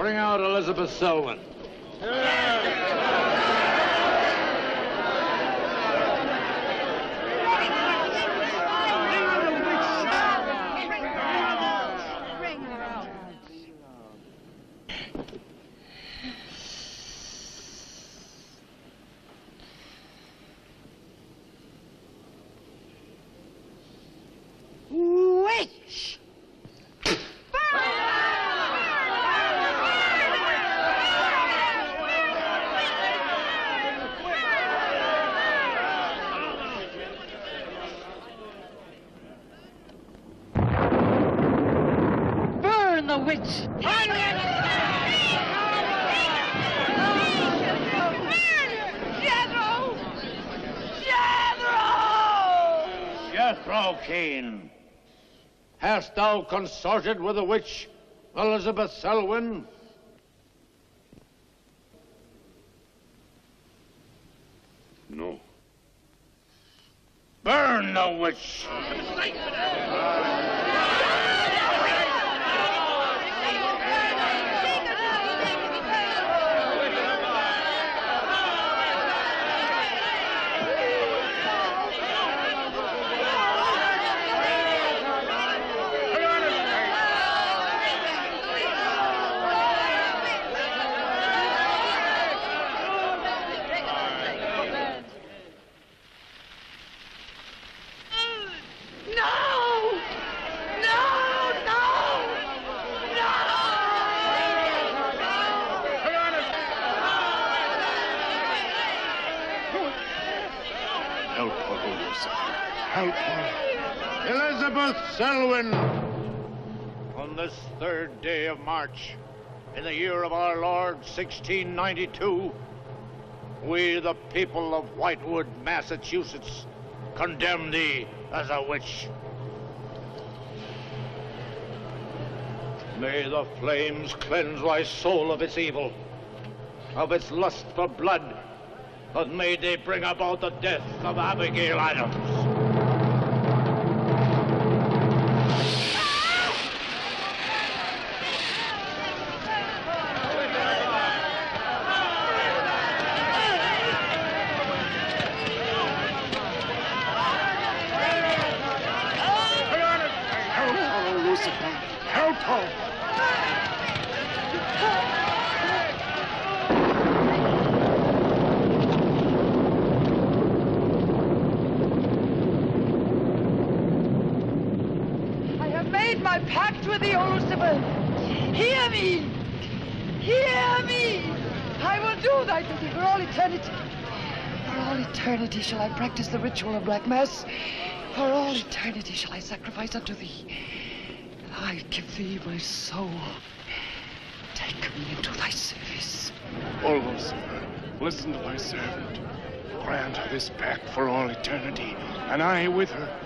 Bring out Elizabeth Selwyn. Witch! Burn the witch! Jethro Keen, hast thou consorted with the witch Elizabeth Selwyn? No. Burn the witch! Elizabeth Selwyn, on this 3rd day of March, in the year of our Lord 1692, we, the people of Whitewood, Massachusetts, condemn thee as a witch. May the flames cleanse thy soul of its evil, of its lust for blood, but may they bring about the death of Abigail Adams. My pact with the Lucifer. Hear me! Hear me! I will do thy duty for all eternity. For all eternity shall I practice the ritual of Black Mass. For all eternity shall I sacrifice unto thee. I give thee my soul. Take me into thy service. O Lucifer, listen to thy servant. Grant her this pact for all eternity, and I with her.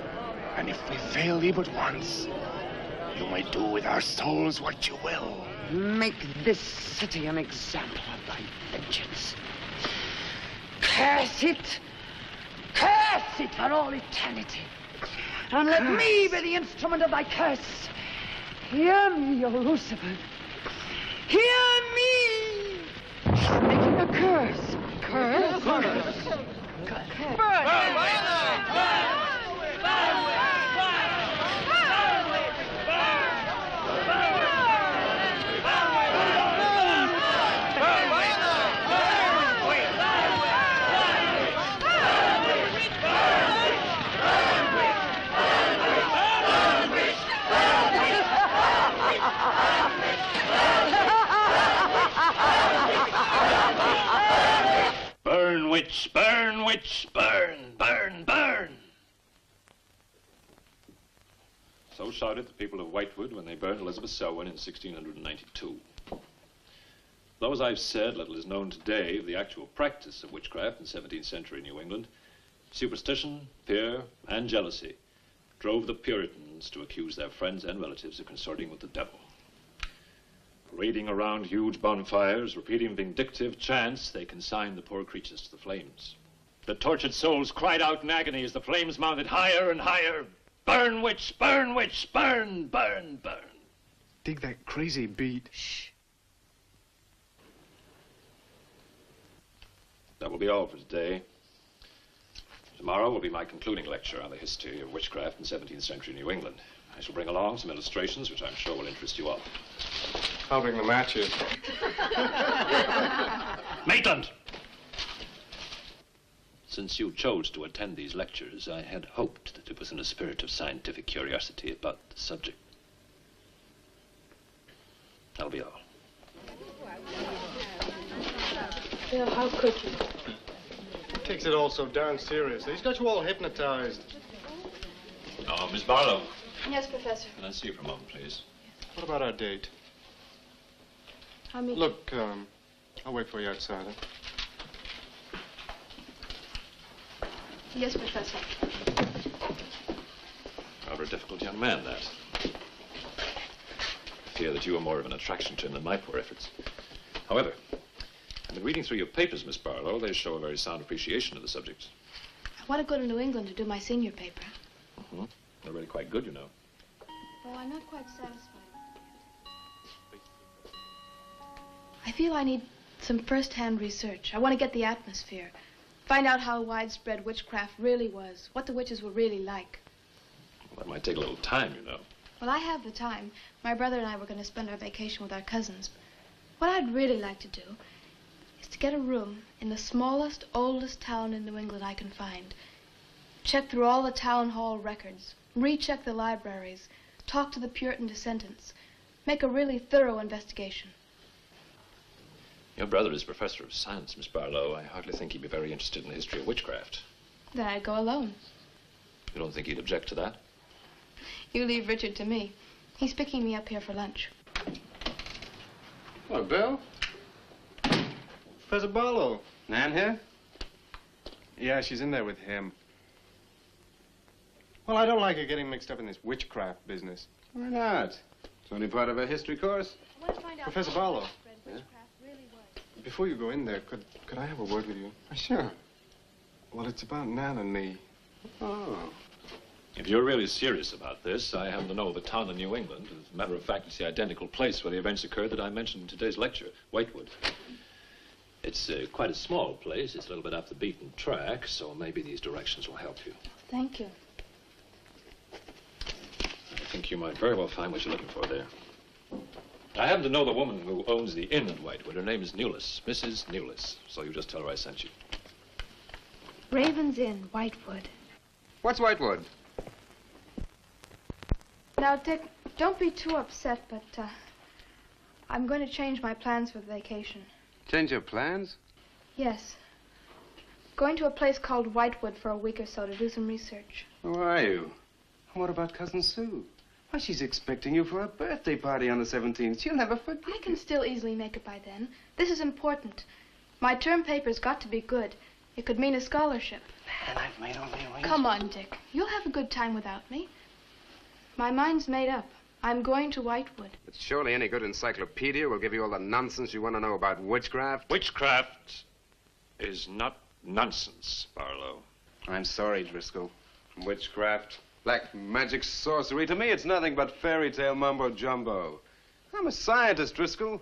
And if we fail thee but once, you may do with our souls what you will. Make this city an example of thy vengeance. Curse it! Curse it for all eternity! And let me be the instrument of thy curse. Hear me, O Lucifer. Hear me! Making a curse. Curse? Burn! Burn! Burn, witch, burn, witch, burn, burn, burn. So shouted the people of Whitewood when they burned Elizabeth Selwyn in 1692. Though, as I've said, little is known today of the actual practice of witchcraft in 17th century New England, superstition, fear, and jealousy drove the Puritans to accuse their friends and relatives of consorting with the devil. Parading around huge bonfires, repeating vindictive chants, they consigned the poor creatures to the flames. The tortured souls cried out in agony as the flames mounted higher and higher. Burn, witch, burn, witch, burn, burn, burn. Dig that crazy beat. Shh. That will be all for today. Tomorrow will be my concluding lecture on the history of witchcraft in 17th century New England. I shall bring along some illustrations which I'm sure will interest you all. I'll bring the matches. Maitland! Since you chose to attend these lectures, I had hoped that it was in a spirit of scientific curiosity about the subject. That'll be all. Bill, how could you? He takes it all so darn seriously. He's got you all hypnotized. Oh, Miss Barlow. Yes, Professor. Can I see you for a moment, please? What about our date? I'll meet Look, I'll wait for you outside. Huh? Yes, Professor. Rather a difficult young man, that. I fear that you are more of an attraction to him than my poor efforts. However, I've been reading through your papers, Miss Barlow. They show a very sound appreciation of the subject. I want to go to New England to do my senior paper. Mm-hmm. They're really quite good, you know. Oh, I'm not quite satisfied. I feel I need some first-hand research. I want to get the atmosphere. Find out how widespread witchcraft really was, what the witches were really like. Well, that might take a little time, you know. Well, I have the time. My brother and I were going to spend our vacation with our cousins. What I'd really like to do is to get a room in the smallest, oldest town in New England I can find. Check through all the town hall records, recheck the libraries, talk to the Puritan descendants, make a really thorough investigation. Your brother is professor of science, Miss Barlow. I hardly think he'd be very interested in the history of witchcraft. Then I'd go alone. You don't think he'd object to that? You leave Richard to me. He's picking me up here for lunch. Hello, Bill. Professor Barlow. Nan here? Yeah, she's in there with him. Well, I don't like her getting mixed up in this witchcraft business. Why not? It's only part of a history course. I want to find out Professor how Barlow. widespread witchcraft really was. Before you go in there, could I have a word with you? Sure. Well, it's about Nan and me. Oh. If you're really serious about this, I happen to know of a town in New England. As a matter of fact, it's the identical place where the events occurred that I mentioned in today's lecture, Whitewood. It's quite a small place. It's a little bit off the beaten track, so maybe these directions will help you. Thank you. I think you might very well find what you're looking for there. I happen to know the woman who owns the inn in Whitewood. Her name is Newless, Mrs. Newless. So you just tell her I sent you. Raven's Inn, Whitewood. What's Whitewood? Now, Dick, don't be too upset, but I'm going to change my plans for the vacation. Change your plans? Yes. Going to a place called Whitewood for a week or so to do some research. Who are you? What about Cousin Sue? Why, she's expecting you for a birthday party on the 17th. She'll never forget. I can still easily make it by then. This is important. My term paper's got to be good. It could mean a scholarship. And I've made all the arrangements. Come on, Dick. You'll have a good time without me. My mind's made up. I'm going to Whitewood. But surely any good encyclopedia will give you all the nonsense you want to know about witchcraft. Witchcraft is not nonsense, Barlow. I'm sorry, Driscoll. Witchcraft, black magic, sorcery. To me, it's nothing but fairy tale mumbo-jumbo. I'm a scientist, Driscoll.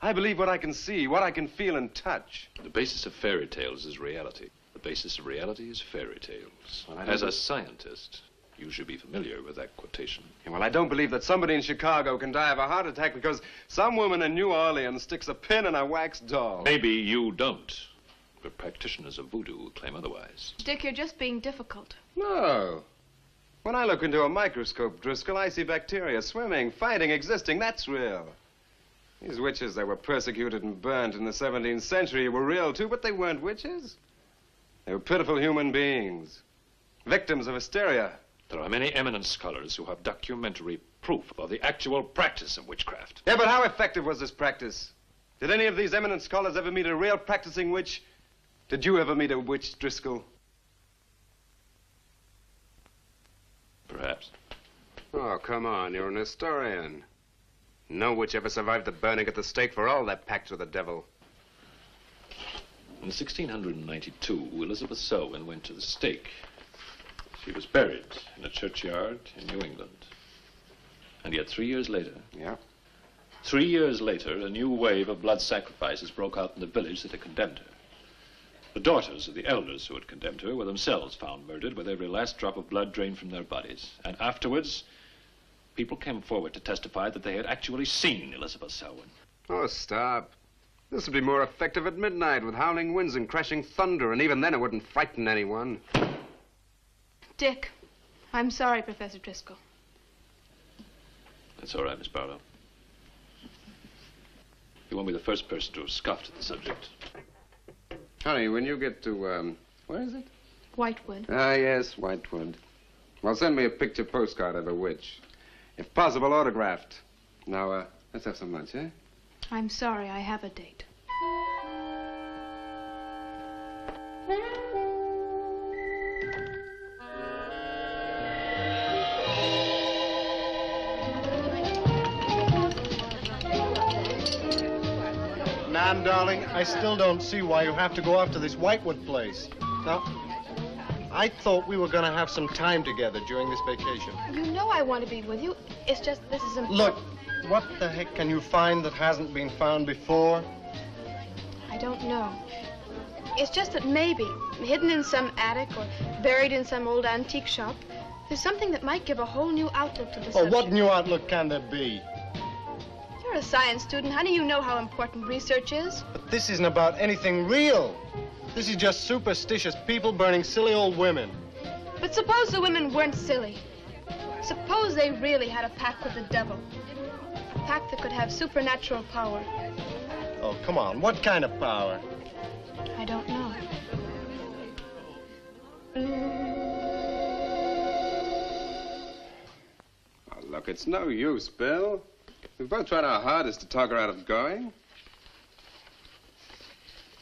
I believe what I can see, what I can feel and touch. The basis of fairy tales is reality. The basis of reality is fairy tales. Well, I As don't- a scientist, you should be familiar with that quotation. Yeah, well, I don't believe that somebody in Chicago can die of a heart attack because some woman in New Orleans sticks a pin in a wax doll. Maybe you don't, but practitioners of voodoo claim otherwise. Dick, you're just being difficult. No. When I look into a microscope, Driscoll, I see bacteria swimming, fighting, existing. That's real. These witches that were persecuted and burnt in the 17th century were real, too, but they weren't witches. They were pitiful human beings, victims of hysteria. There are many eminent scholars who have documentary proof of the actual practice of witchcraft. Yeah, but how effective was this practice? Did any of these eminent scholars ever meet a real practicing witch? Did you ever meet a witch, Driscoll? Perhaps. Oh, come on, you're an historian. No witch ever survived the burning at the stake for all that pact with the devil. In 1692, Elizabeth Selwyn went to the stake. She was buried in a churchyard in New England. And yet 3 years later, Yeah? 3 years later, a new wave of blood sacrifices broke out in the village that had condemned her. The daughters of the elders who had condemned her were themselves found murdered with every last drop of blood drained from their bodies. And afterwards, people came forward to testify that they had actually seen Elizabeth Selwyn. Oh, stop. This would be more effective at midnight with howling winds and crashing thunder, and even then it wouldn't frighten anyone. Dick, I'm sorry, Professor Driscoll. That's all right, Miss Barlow. You won't be the first person to have scoffed at the subject. Honey, when you get to, where is it? Whitewood. Ah, yes, Whitewood. Well, send me a picture postcard of a witch. If possible, autographed. Now, let's have some lunch, eh? I'm sorry, I have a date. Nan, darling, I still don't see why you have to go off to this Whitewood place. Now, I thought we were going to have some time together during this vacation. You know I want to be with you. It's just this is important. Look, what the heck can you find that hasn't been found before? I don't know. It's just that maybe, hidden in some attic or buried in some old antique shop, there's something that might give a whole new outlook to the subject. What new outlook can there be? You're a science student, honey. You know how important research is. But this isn't about anything real. This is just superstitious people burning silly old women. But suppose the women weren't silly. Suppose they really had a pact with the devil. A pact that could have supernatural power. Oh, come on. What kind of power? I don't know. Oh, look, it's no use, Bill. We've both tried our hardest to talk her out of going.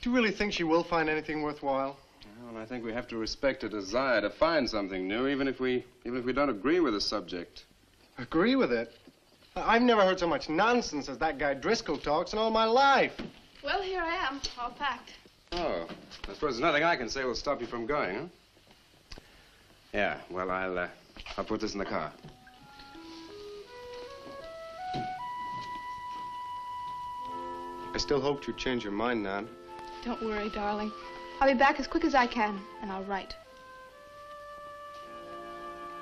Do you really think she will find anything worthwhile? Well, I think we have to respect her desire to find something new, even if we don't agree with the subject. Agree with it? I've never heard so much nonsense as that guy Driscoll talks in all my life. Well, here I am, all packed. Oh, I suppose there's nothing I can say will stop you from going, huh? Yeah, well, I'll put this in the car. I still hoped you'd change your mind, Nan. Don't worry, darling. I'll be back as quick as I can, and I'll write.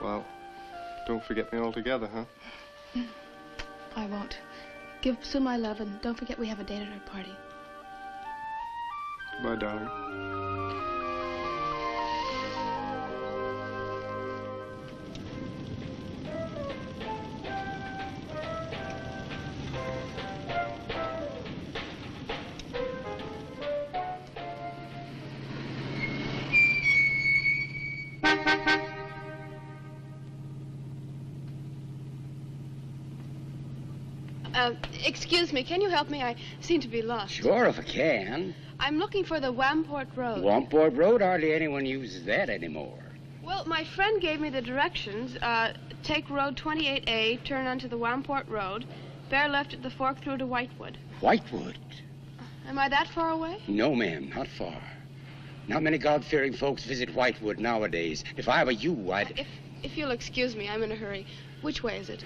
Well, don't forget me altogether, huh? I won't. Give Sue my love, and don't forget we have a date at her party. Goodbye, darling. Excuse me, can you help me? I seem to be lost. Sure, if I can. I'm looking for the Wamport Road. Wamport Road, hardly anyone uses that anymore. Well, my friend gave me the directions. Take Road 28A, turn onto the Wamport Road, bear left at the fork through to Whitewood. Whitewood? Am I that far away? No, ma'am, not far. Not many God-fearing folks visit Whitewood nowadays. If I were you, I'd... If you'll excuse me, I'm in a hurry. Which way is it?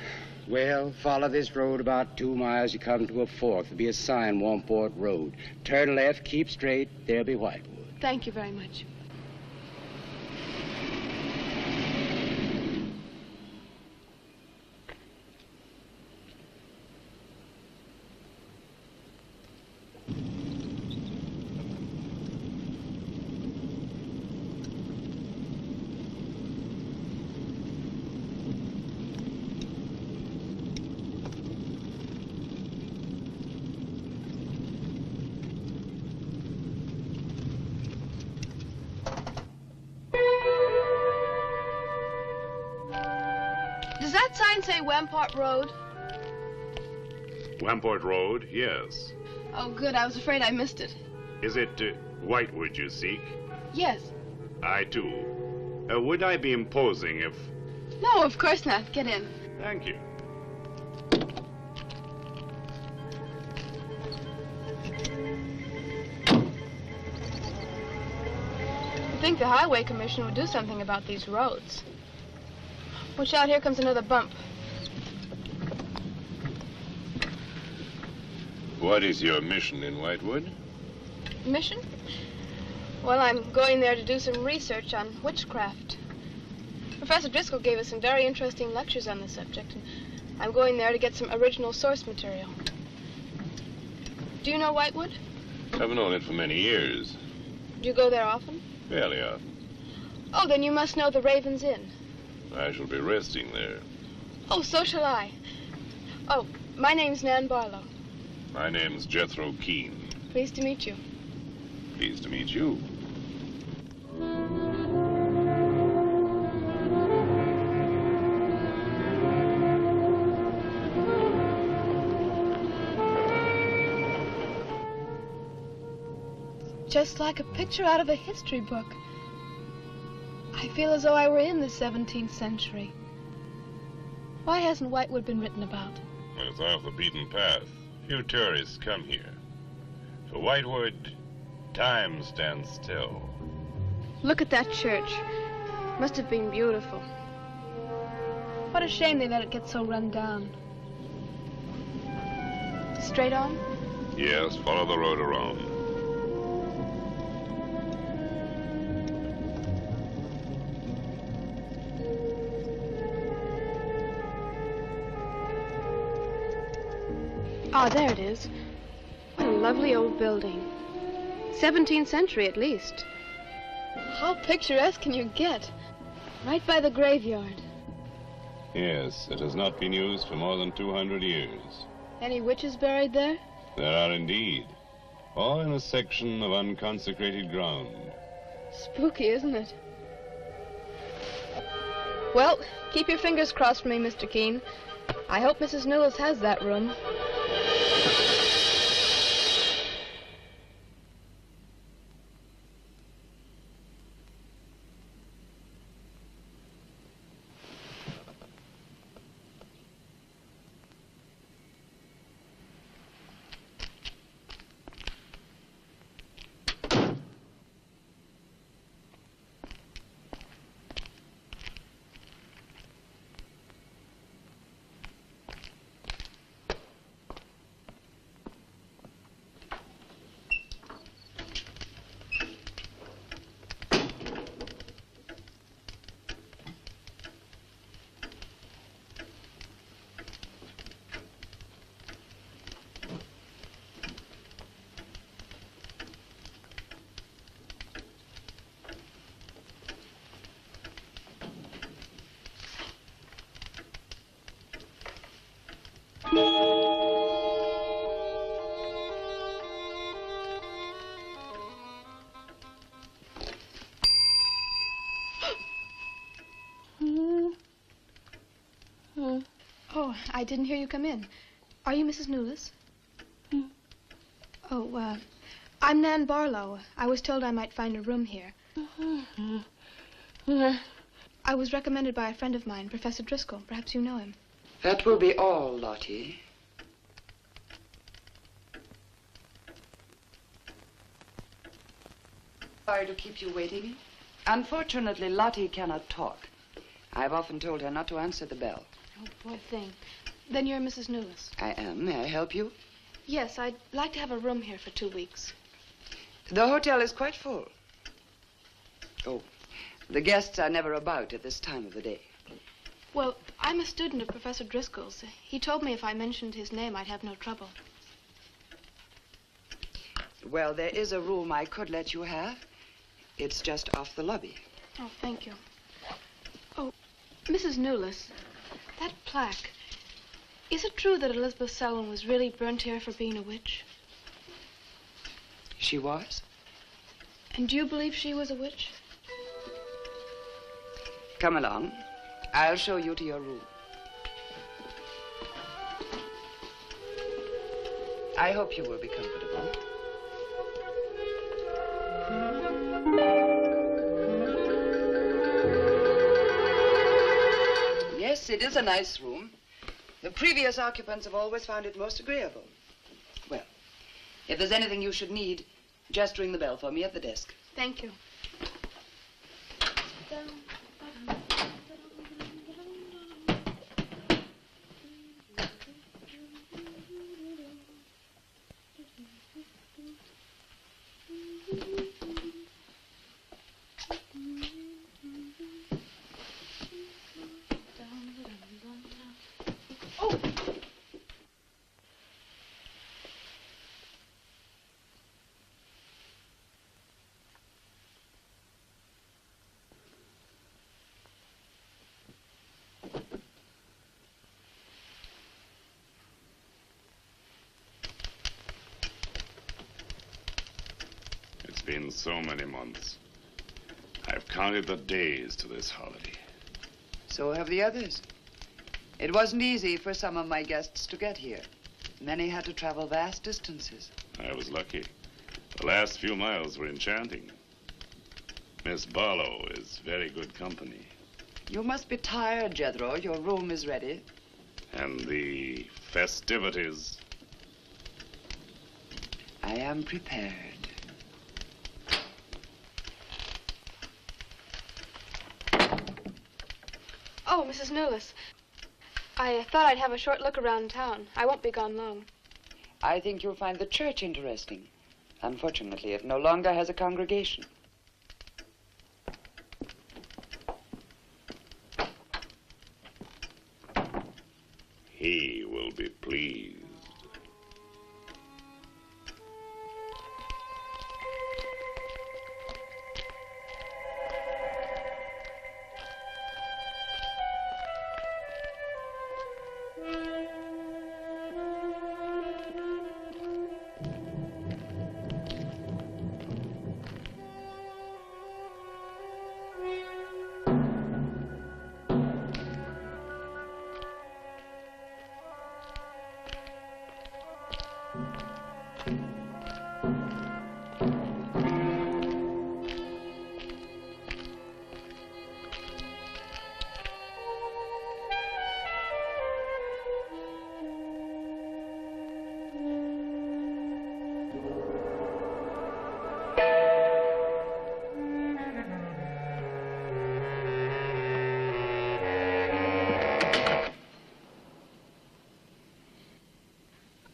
Well, follow this road about 2 miles. You come to a fork. There'll be a sign, Wamport Road. Turn left, keep straight. There'll be Whitewood. Thank you very much. Does that sign say Wamport Road? Wamport Road, yes. Oh, good. I was afraid I missed it. Is it Whitewood you seek? Yes. I, too. Would I be imposing if... No, of course not. Get in. Thank you. I think the Highway Commission would do something about these roads. Watch out, here comes another bump. What is your mission in Whitewood? Mission? Well, I'm going there to do some research on witchcraft. Professor Driscoll gave us some very interesting lectures on the subject, and I'm going there to get some original source material. Do you know Whitewood? I've known it for many years. Do you go there often? Fairly often. Oh, then you must know the Raven's Inn. I shall be resting there. Oh, so shall I. Oh, my name's Nan Barlow. My name's Jethro Keene. Pleased to meet you. Pleased to meet you. Just like a picture out of a history book. I feel as though I were in the 17th century. Why hasn't Whitewood been written about? It's off the beaten path. Few tourists come here. For Whitewood, time stands still. Look at that church. Must have been beautiful. What a shame they let it get so run down. Straight on? Yes, follow the road around. Ah, there it is. What a lovely old building. 17th century at least. How picturesque can you get? Right by the graveyard. Yes, it has not been used for more than 200 years. Any witches buried there? There are indeed. All in a section of unconsecrated ground. Spooky, isn't it? Well, keep your fingers crossed for me, Mr. Keene. I hope Mrs. Newell has that room. Oh, I didn't hear you come in. Are you Mrs. Newless? Oh, I'm Nan Barlow. I was told I might find a room here. I was recommended by a friend of mine, Professor Driscoll. Perhaps you know him. That will be all, Lottie. Sorry to keep you waiting. Unfortunately, Lottie cannot talk. I've often told her not to answer the bell. Oh, poor thing. Then you're Mrs. Newless. I am. May I help you? Yes, I'd like to have a room here for 2 weeks. The hotel is quite full. Oh, the guests are never about at this time of the day. Well, I'm a student of Professor Driscoll's. He told me if I mentioned his name, I'd have no trouble. Well, there is a room I could let you have. It's just off the lobby. Oh, thank you. Oh, Mrs. Newless, that plaque. Is it true that Elizabeth Selwyn was really burnt here for being a witch? She was? And do you believe she was a witch? Come along. I'll show you to your room. I hope you will be comfortable. Yes, it is a nice room. The previous occupants have always found it most agreeable. Well, if there's anything you should need, just ring the bell for me at the desk. Thank you. been so many months. I've counted the days to this holiday. So have the others. It wasn't easy for some of my guests to get here. Many had to travel vast distances. I was lucky. The last few miles were enchanting. Miss Barlow is very good company. You must be tired, Jethro. Your room is ready. And the festivities. I am prepared. Oh, Mrs. Newless. I thought I'd have a short look around town. I won't be gone long. I think you'll find the church interesting. Unfortunately, it no longer has a congregation. He will be pleased.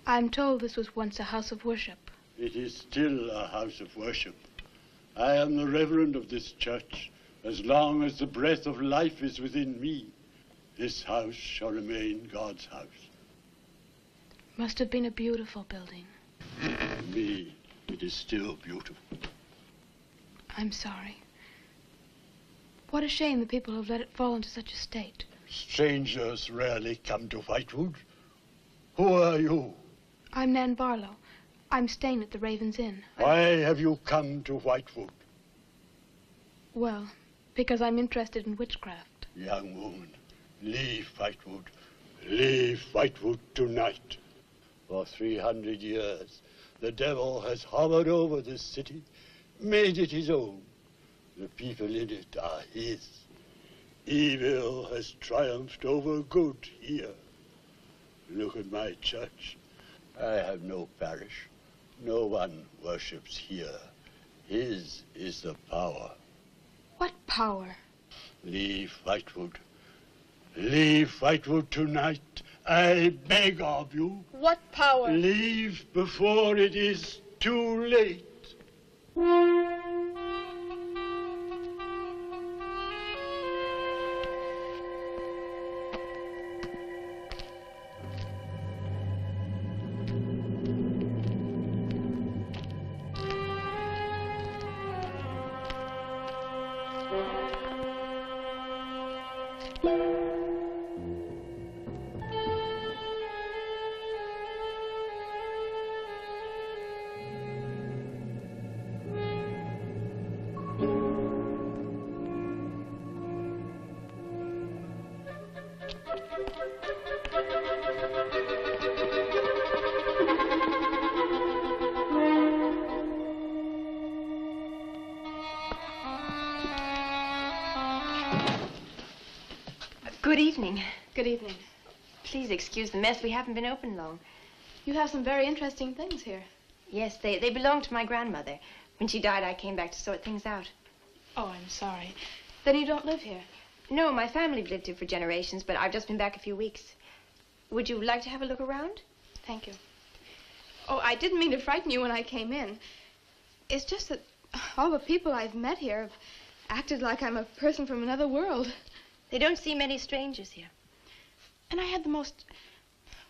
I'm told this was once a house of worship. It is still a house of worship. I am the reverend of this church. As long as the breath of life is within me, this house shall remain God's house. Must have been a beautiful building. For me, it is still beautiful. I'm sorry. What a shame the people have let it fall into such a state. Strangers rarely come to Whitewood. Who are you? I'm Nan Barlow. I'm staying at the Raven's Inn. Why have you come to Whitewood? Well, because I'm interested in witchcraft. Young woman, leave Whitewood. Leave Whitewood tonight. For 300 years, the devil has hovered over this city, made it his own. The people in it are his. Evil has triumphed over good here. Look at my church. I have no parish. No one worships here. His is the power. What power? Leave Whitewood. Leave Whitewood tonight. I beg of you. What power? Leave before it is too late. Good evening. Good evening. Please excuse the mess. We haven't been open long. You have some very interesting things here. Yes, they belong to my grandmother. When she died, I came back to sort things out. Oh, I'm sorry. Then you don't live here? No, my family lived here for generations, but I've just been back a few weeks. Would you like to have a look around? Thank you. Oh, I didn't mean to frighten you when I came in. It's just that all the people I've met here have acted like I'm a person from another world. They don't see many strangers here. And I had the most,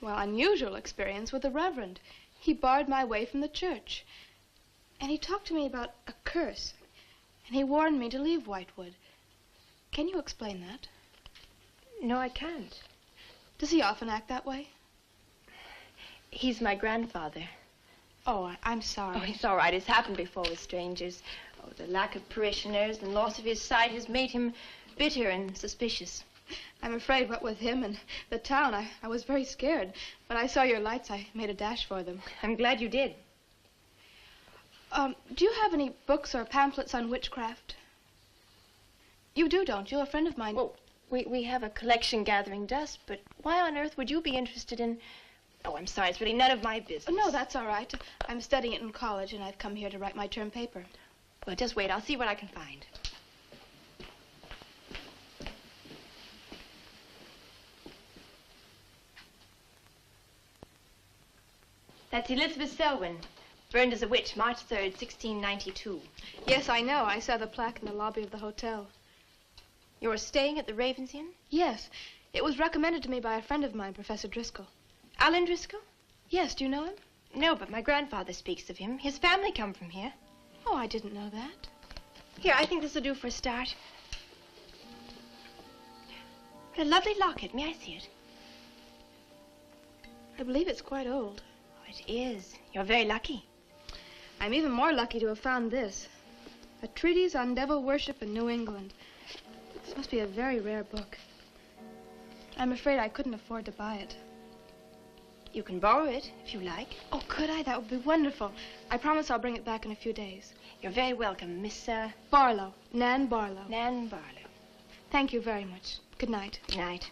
well, unusual experience with the Reverend. He barred my way from the church. And he talked to me about a curse. And he warned me to leave Whitewood. Can you explain that? No, I can't. Does he often act that way? He's my grandfather. Oh, I'm sorry. Oh, it's all right. It's happened before with strangers. Oh, the lack of parishioners and loss of his sight has made him bitter and suspicious. I'm afraid what with him and the town, I was very scared. When I saw your lights, I made a dash for them. I'm glad you did. Do you have any books or pamphlets on witchcraft? You do, don't you? A friend of mine... Well, we have a collection gathering dust, but why on earth would you be interested in... Oh, I'm sorry. It's really none of my business. No, that's all right. I'm studying it in college, and I've come here to write my term paper. Well, just wait. I'll see what I can find. That's Elizabeth Selwyn, burned as a witch, March 3rd, 1692. Yes, I know. I saw the plaque in the lobby of the hotel. You're staying at the Ravens Inn? Yes. It was recommended to me by a friend of mine, Professor Driscoll. Alan Driscoll? Yes, do you know him? No, but my grandfather speaks of him. His family come from here. Oh, I didn't know that. Here, I think this will do for a start. What a lovely locket. May I see it? I believe it's quite old. Oh, it is. You're very lucky. I'm even more lucky to have found this. A treatise on devil worship in New England. This must be a very rare book. I'm afraid I couldn't afford to buy it. You can borrow it, if you like. Oh, could I? That would be wonderful. I promise I'll bring it back in a few days. You're very welcome, Miss, Barlow. Nan Barlow. Nan Barlow. Thank you very much. Good night. Good night.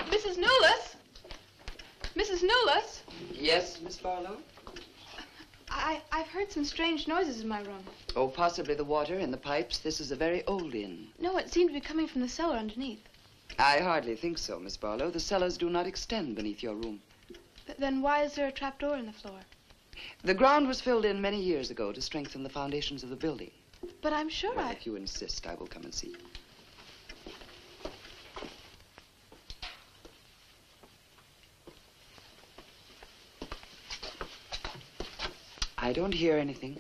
Mrs. Newless? Mrs. Newless? Yes, Miss Barlow? I've heard some strange noises in my room. Oh, possibly the water in the pipes. This is a very old inn. No, it seemed to be coming from the cellar underneath. I hardly think so, Miss Barlow. The cellars do not extend beneath your room. But then why is there a trapdoor in the floor? The ground was filled in many years ago to strengthen the foundations of the building. But I'm sure Well, if you insist, I will come and see. I don't hear anything.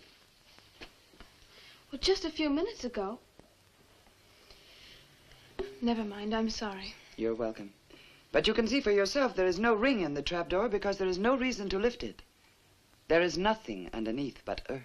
Well, just a few minutes ago. Never mind, I'm sorry. You're welcome. But you can see for yourself there is no ring in the trapdoor because there is no reason to lift it. There is nothing underneath but earth.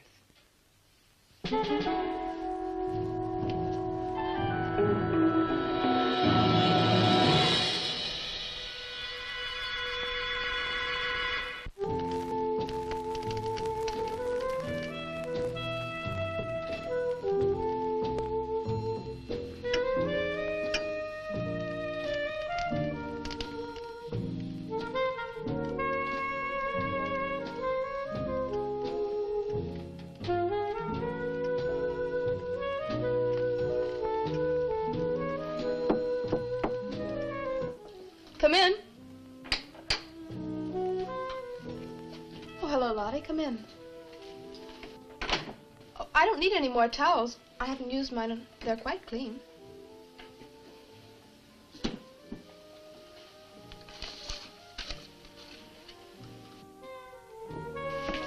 Come in. Oh, hello, Lottie. Come in. Oh, I don't need any more towels. I haven't used mine, and they're quite clean.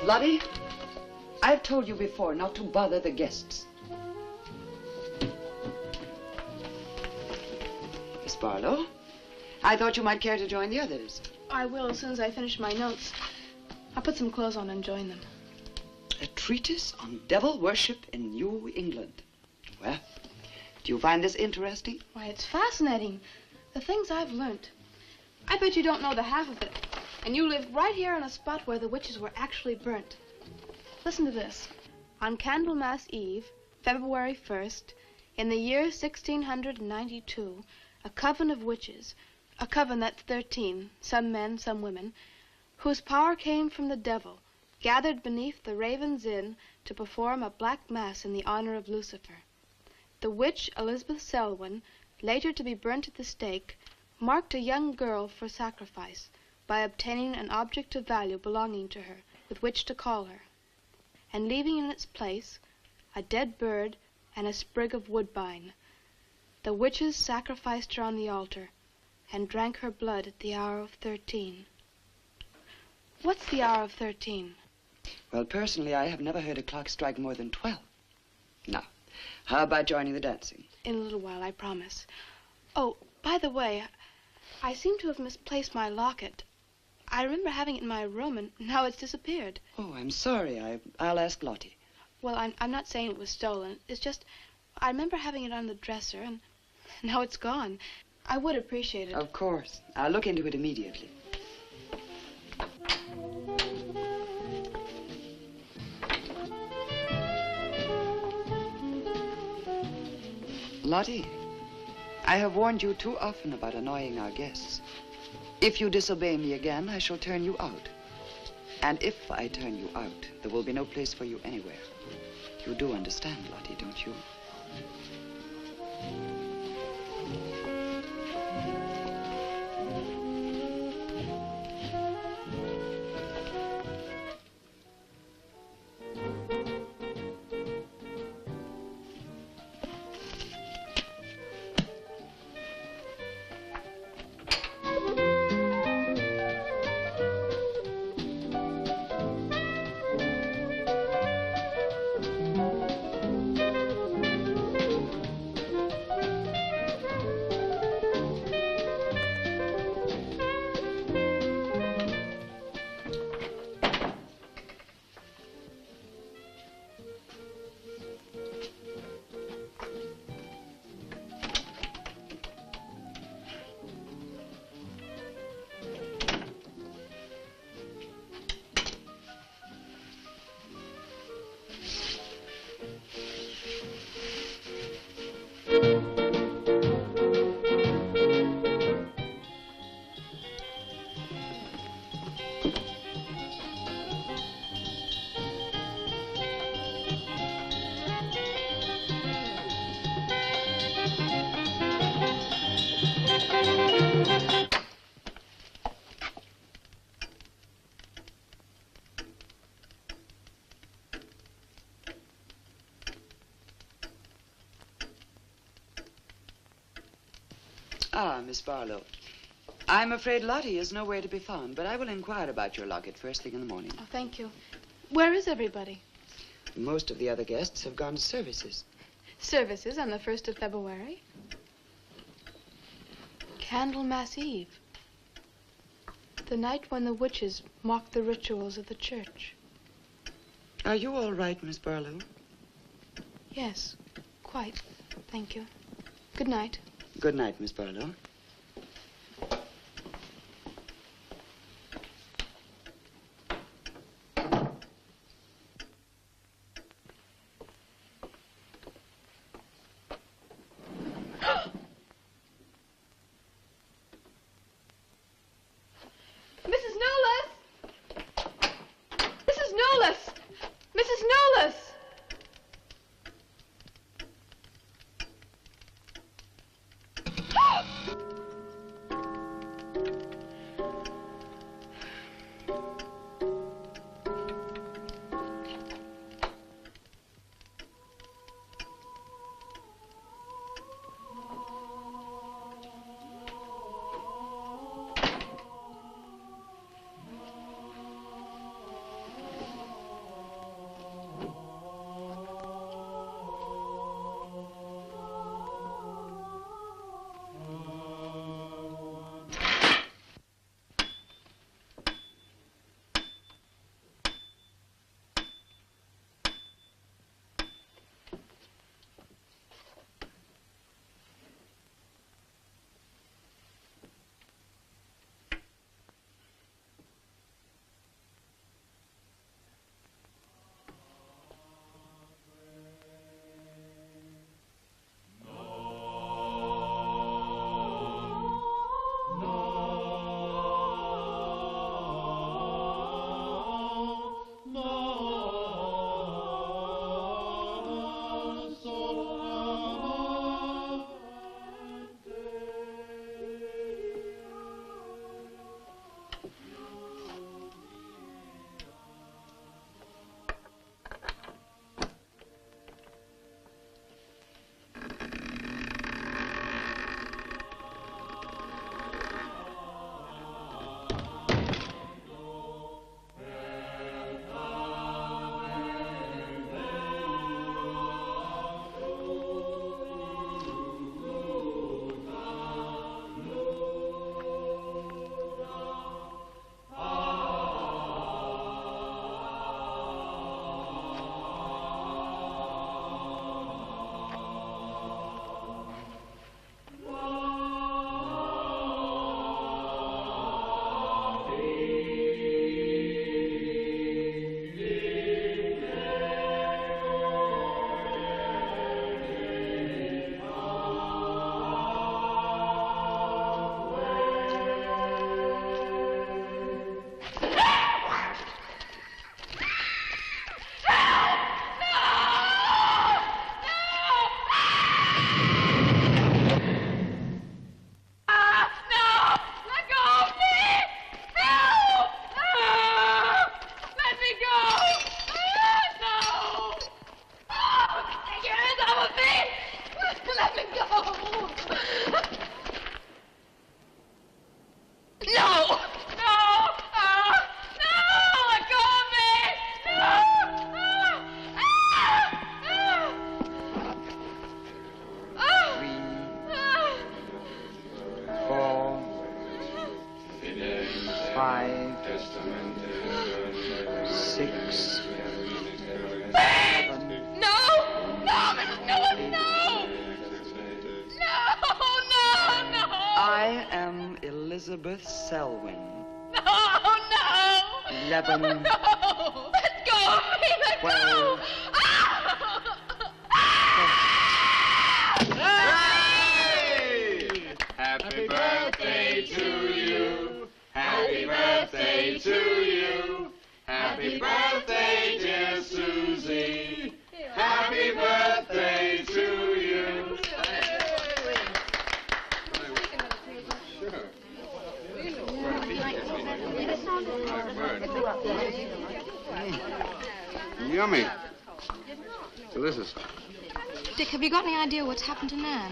Lottie, I've told you before not to bother the guests. Miss Barlow, I thought you might care to join the others. I will as soon as I finish my notes. I'll put some clothes on and join them. A treatise on devil worship in New England. Well, do you find this interesting? Why, it's fascinating. The things I've learned. I bet you don't know the half of it. And you live right here on a spot where the witches were actually burnt. Listen to this. On Candlemas Eve, February 1st, in the year 1692, a coven of witches, a coven that's 13, some men, some women, whose power came from the devil, gathered beneath the Raven's Inn to perform a black mass in the honor of Lucifer. The witch Elizabeth Selwyn, later to be burnt at the stake, marked a young girl for sacrifice by obtaining an object of value belonging to her with which to call her, and leaving in its place a dead bird and a sprig of woodbine. The witches sacrificed her on the altar and drank her blood at the hour of 13. What's the hour of 13? Well, personally, I have never heard a clock strike more than 12. Now, how about joining the dancing? In a little while, I promise. Oh, by the way, I seem to have misplaced my locket. I remember having it in my room, and now it's disappeared. Oh, I'm sorry. I'll ask Lottie. Well, I'm not saying it was stolen. It's just, I remember having it on the dresser, and now it's gone. I would appreciate it. Of course. I'll look into it immediately. Lottie, I have warned you too often about annoying our guests. If you disobey me again, I shall turn you out. And if I turn you out, there will be no place for you anywhere. You do understand, Lottie, don't you? Ah, Miss Barlow. I'm afraid Lottie is nowhere to be found, but I will inquire about your locket first thing in the morning. Oh, thank you. Where is everybody? Most of the other guests have gone to services. Services on the 1st of February? Candlemas Eve. The night when the witches mocked the rituals of the church. Are you all right, Miss Barlow? Yes, quite. Thank you. Good night. Good night, Miss Barlow. Mrs. Knowles! Mrs. Knowles! Mrs. Knowles! 6. No! No, Mrs. Newell, no! No! I am Elizabeth Selwyn. No! 11. No! Let go of me! Let 12. go! Happy birthday to you. Happy birthday to you. Happy birthday, dear Susie. Happy birthday to you. Yummy. Delicious. Dick, have you got any idea what's happened to Nan?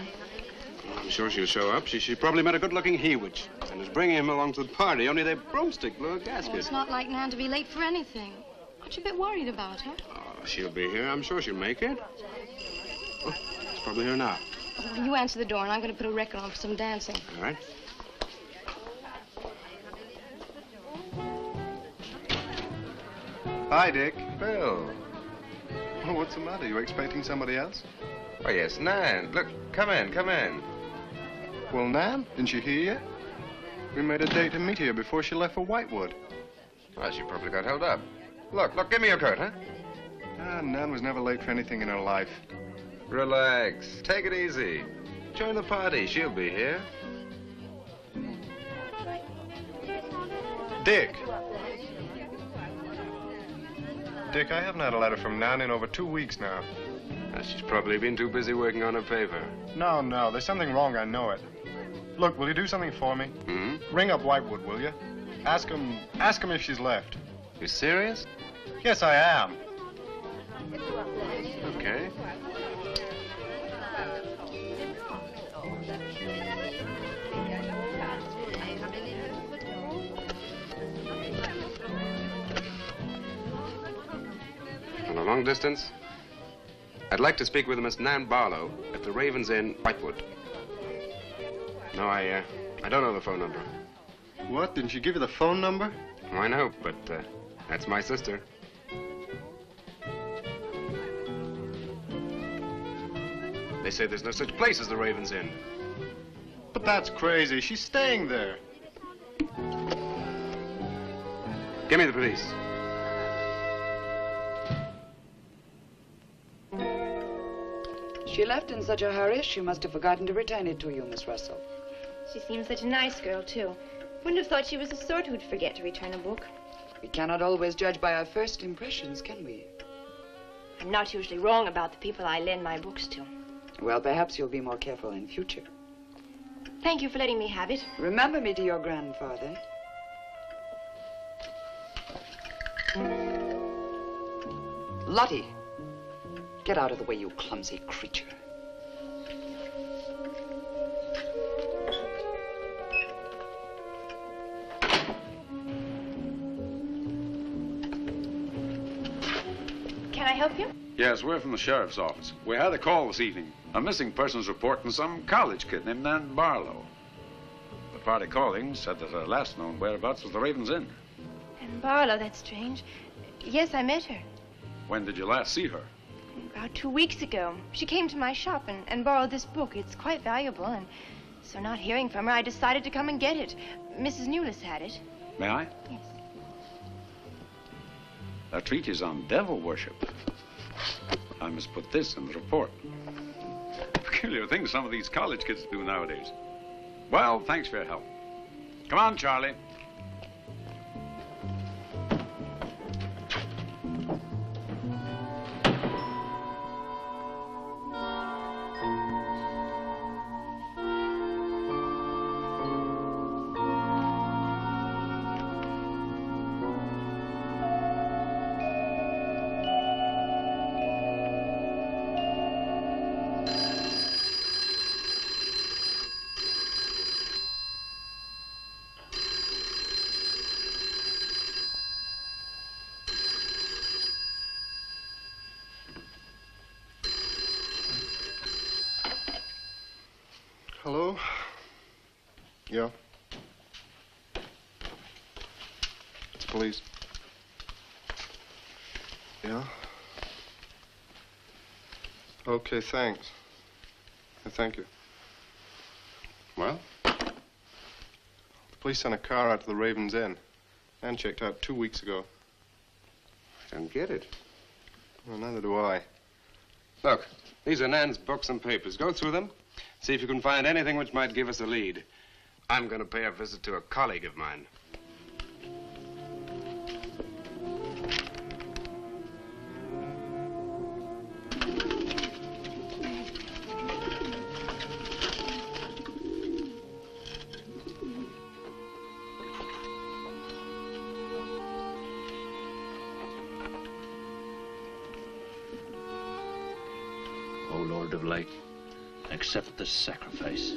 I'm sure she'll show up. She probably met a good-looking he-witch and is bringing him along to the party, only their broomstick blew a gasket. Oh, it's not like Nan to be late for anything. Aren't you a bit worried about her? Oh, she'll be here. I'm sure she'll make it. Oh, it's probably her now. Well, you answer the door, and I'm going to put a record on for some dancing. All right. Hi, Dick. Bill. Oh, what's the matter? You expecting somebody else? Oh, yes, Nan. Look, come in, come in. Well, Nan, didn't she hear yet? We made a date to meet here before she left for Whitewood. Well, she probably got held up. Look, give me your coat, huh? Nan was never late for anything in her life. Relax. Take it easy. Join the party. She'll be here. Dick. Dick, I haven't had a letter from Nan in over 2 weeks now. She's probably been too busy working on her paper. No, there's something wrong, I know it. Look, will you do something for me? Hmm? Ring up Whitewood, will you? Ask him if she's left. You serious? Yes, I am. Okay. On a long distance? I'd like to speak with Miss Nan Barlow at the Raven's Inn, Whitewood. No, I don't know the phone number. What? Didn't she give you the phone number? Oh, I know, but that's my sister. They say there's no such place as the Raven's Inn. But that's crazy. She's staying there. Give me the police. She left in such a hurry, she must have forgotten to return it to you, Miss Russell. She seems such a nice girl, too. Wouldn't have thought she was the sort who'd forget to return a book. We cannot always judge by our first impressions, can we? I'm not usually wrong about the people I lend my books to. Well, perhaps you'll be more careful in future. Thank you for letting me have it. Remember me to your grandfather. Lottie, get out of the way, you clumsy creature. Can I help you? Yes, we're from the sheriff's office. We had a call this evening. A missing persons report from some college kid named Nan Barlow. The party calling said that her last known whereabouts was the Raven's Inn. And Barlow, that's strange. Yes, I met her. When did you last see her? About 2 weeks ago. She came to my shop and borrowed this book. It's quite valuable, and so not hearing from her, I decided to come and get it. Mrs. Newless had it. May I? Yes. A treatise on devil worship. I must put this in the report. Peculiar things some of these college kids do nowadays. Well, thanks for your help. Come on, Charlie. Hello? Yeah? It's police. Yeah? Okay, thanks. Thank you. Well? The police sent a car out to the Raven's Inn. Nan checked out 2 weeks ago. I don't get it. Well, neither do I. Look, these are Nan's books and papers. Go through them. See if you can find anything which might give us a lead. I'm going to pay a visit to a colleague of mine. O Lord of Light, accept this sacrifice.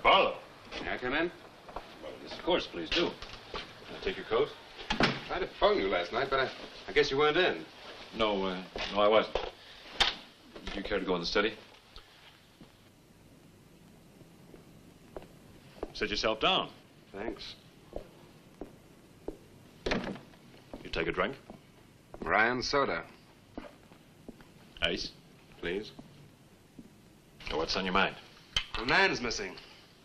Barlow. May I come in? Well, yes, of course, please do. Can I take your coat? I tried to phone you last night, but I guess you weren't in. No, I wasn't. Do you care to go in the study? Sit yourself down. Thanks. You take a drink? Ryan soda. Ice? Please. So what's on your mind? Well, Nan's missing.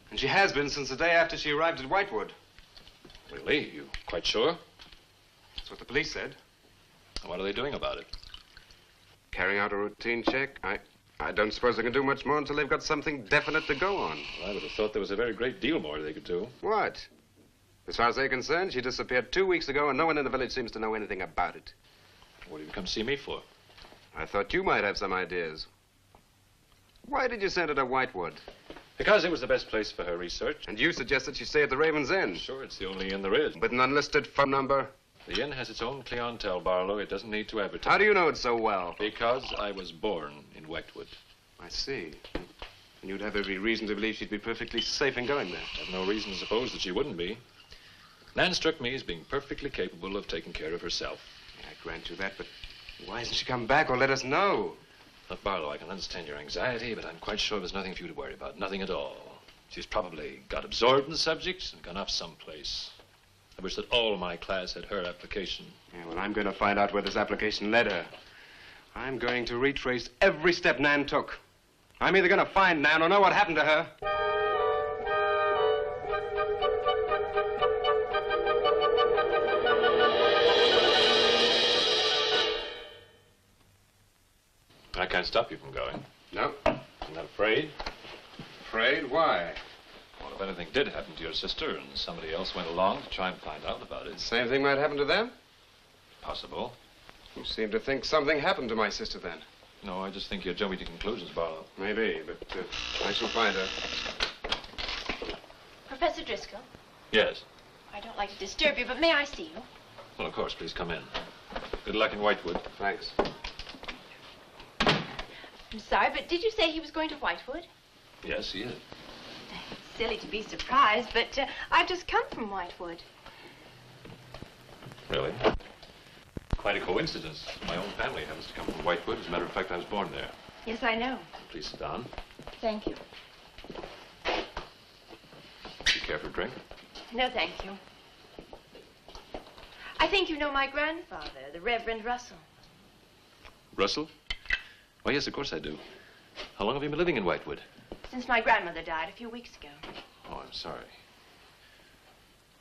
And she has been since the day after she arrived at Whitewood. Really? You quite sure? That's what the police said. What are they doing about it? Carrying out a routine check. I don't suppose they can do much more until they've got something definite to go on. Well, I would have thought there was a very great deal more they could do. What? As far as they're concerned, she disappeared 2 weeks ago, and no one in the village seems to know anything about it. What did you come see me for? I thought you might have some ideas. Why did you send her to Whitewood? Because it was the best place for her research. And you suggested she stay at the Raven's Inn. Sure, it's the only inn there is. With an unlisted phone number? The inn has its own clientele, Barlow. It doesn't need to advertise. How do you know it so well? Because I was born in Whitewood. I see. And you'd have every reason to believe she'd be perfectly safe in going there. I have no reason to suppose that she wouldn't be. Nan struck me as being perfectly capable of taking care of herself. I grant you that, but why hasn't she come back or let us know? Look, Barlow, I can understand your anxiety, but I'm quite sure there's nothing for you to worry about. Nothing at all. She's probably got absorbed in the subject and gone off someplace. I wish that all my class had her application. Yeah, well, I'm going to find out where this application led her. I'm going to retrace every step Nan took. I'm either going to find Nan or know what happened to her. I can't stop you from going. No. I'm not afraid. Afraid? Why? Well, if anything did happen to your sister and somebody else went along to try and find out about it. Same thing might happen to them? Possible. You seem to think something happened to my sister then. No, I just think you're jumping to conclusions, Barlow. Maybe, but I shall find her. Professor Driscoll? Yes. I don't like to disturb you, but may I see you? Well, of course, please come in. Good luck in Whitewood. Thanks. I'm sorry, but did you say he was going to Whitewood? Yes, he is. It's silly to be surprised, but I've just come from Whitewood. Really? Quite a coincidence. My own family happens to come from Whitewood. As a matter of fact, I was born there. Yes, I know. Please sit down. Thank you. Do you care for a drink? No, thank you. I think you know my grandfather, the Reverend Russell. Russell? Why, yes, of course I do. How long have you been living in Whitewood? Since my grandmother died a few weeks ago. Oh, I'm sorry.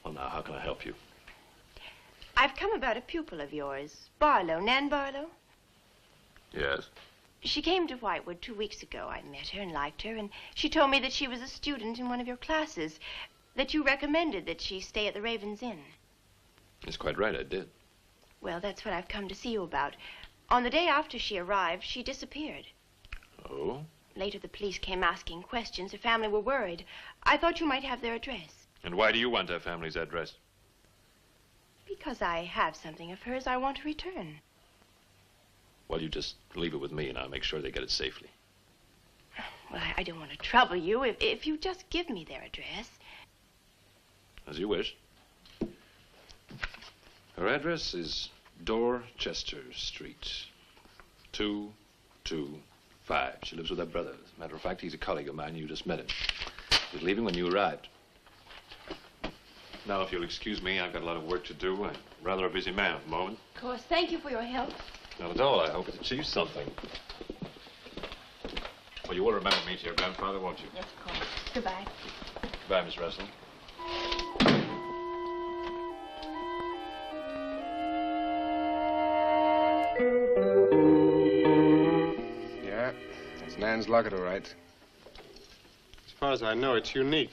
Well, now, how can I help you? I've come about a pupil of yours, Barlow, Nan Barlow. Yes? She came to Whitewood 2 weeks ago. I met her and liked her, and she told me that she was a student in one of your classes, that you recommended that she stay at the Raven's Inn. That's quite right, I did. Well, that's what I've come to see you about. On the day after she arrived, she disappeared. Oh? Later, the police came asking questions. Her family were worried. I thought you might have their address. And why do you want her family's address? Because I have something of hers I want to return. Well, you just leave it with me, and I'll make sure they get it safely. Well, I don't want to trouble you. If you just give me their address. As you wish. Her address is Dorchester Street, 225. She lives with her brother. As a matter of fact, he's a colleague of mine. You just met him. He was leaving when you arrived. Now, if you'll excuse me, I've got a lot of work to do. I'm rather a busy man at the moment. Of course. Thank you for your help. Not at all. I hope it achieves something. Well, you will remember me to your grandfather, won't you? Yes, of course. Goodbye. Goodbye, Miss Russell. Yeah, that's Nan's locket, all right. As far as I know, it's unique.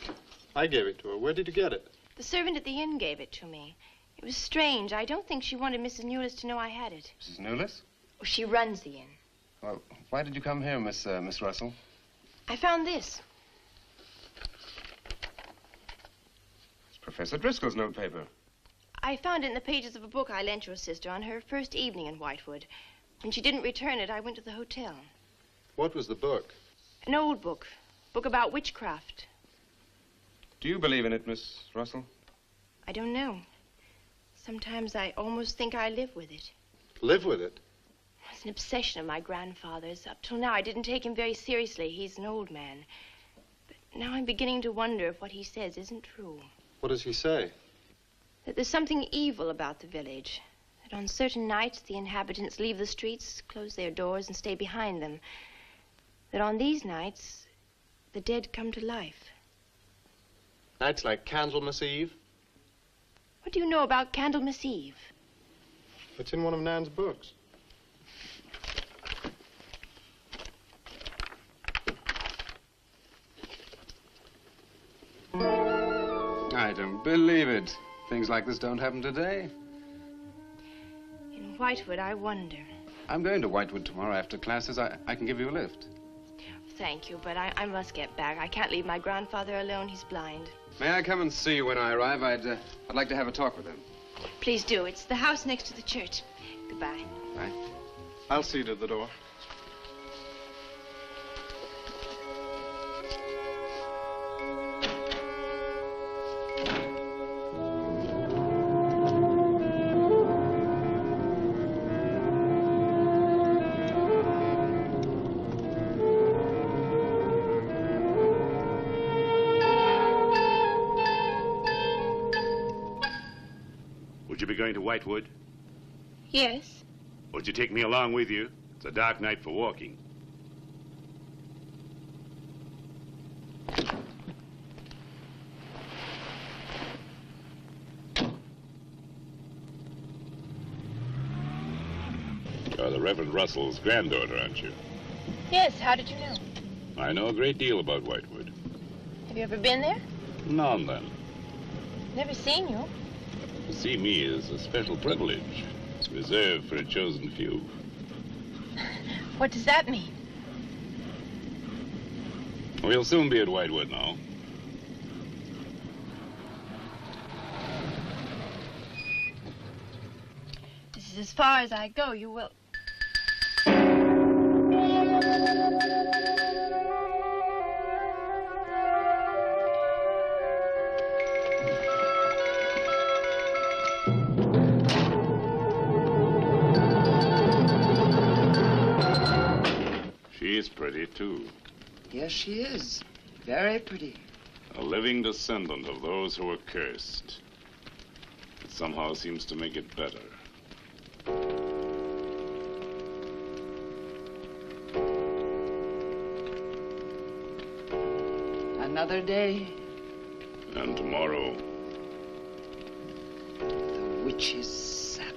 I gave it to her. Where did you get it? The servant at the inn gave it to me. It was strange. I don't think she wanted Mrs. Newless to know I had it. Mrs. Newless? Oh, she runs the inn. Well, why did you come here, Miss Russell? I found this. It's Professor Driscoll's notepaper. I found it in the pages of a book I lent your sister on her first evening in Whitewood. When she didn't return it, I went to the hotel. What was the book? An old book. Book about witchcraft. Do you believe in it, Miss Russell? I don't know. Sometimes I almost think I live with it. Live with it? It's an obsession of my grandfather's. Up till now, I didn't take him very seriously. He's an old man. But now I'm beginning to wonder if what he says isn't true. What does he say? That there's something evil about the village. That on certain nights, the inhabitants leave the streets, close their doors, and stay behind them. That on these nights, the dead come to life. Nights like Candlemas Eve? What do you know about Candlemas Eve? It's in one of Nan's books. I don't believe it. Things like this don't happen today. In Whitewood, I wonder. I'm going to Whitewood tomorrow after classes. I can give you a lift. Thank you, but I must get back. I can't leave my grandfather alone. He's blind. May I come and see you when I arrive? I'd like to have a talk with him. Please do. It's the house next to the church. Goodbye. Bye. I'll see you to the door. Would you be going to Whitewood? Yes. Would you take me along with you? It's a dark night for walking. You're the Reverend Russell's granddaughter, aren't you? Yes, how did you know? I know a great deal about Whitewood. Have you ever been there? Now and then. Never seen you. To see me is a special privilege. It's reserved for a chosen few. What does that mean? We'll soon be at Whitewood now. This is as far as I go. You will... She's pretty, too. Yes, she is. Very pretty. A living descendant of those who were cursed. It somehow seems to make it better. Another day. And tomorrow. The witch's Sabbath.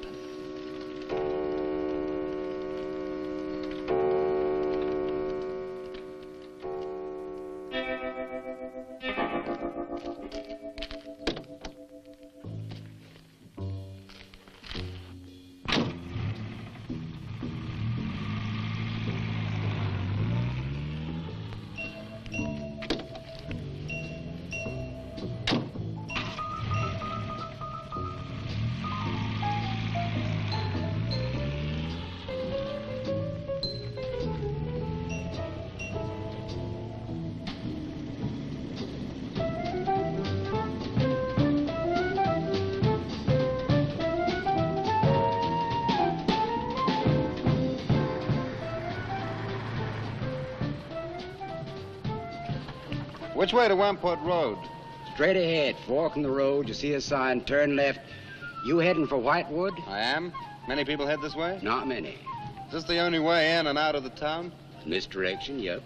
Which way to Wamport Road? Straight ahead, fork in the road, you see a sign, turn left. You heading for Whitewood? I am. Many people head this way? Not many. Is this the only way in and out of the town? In this direction, yep.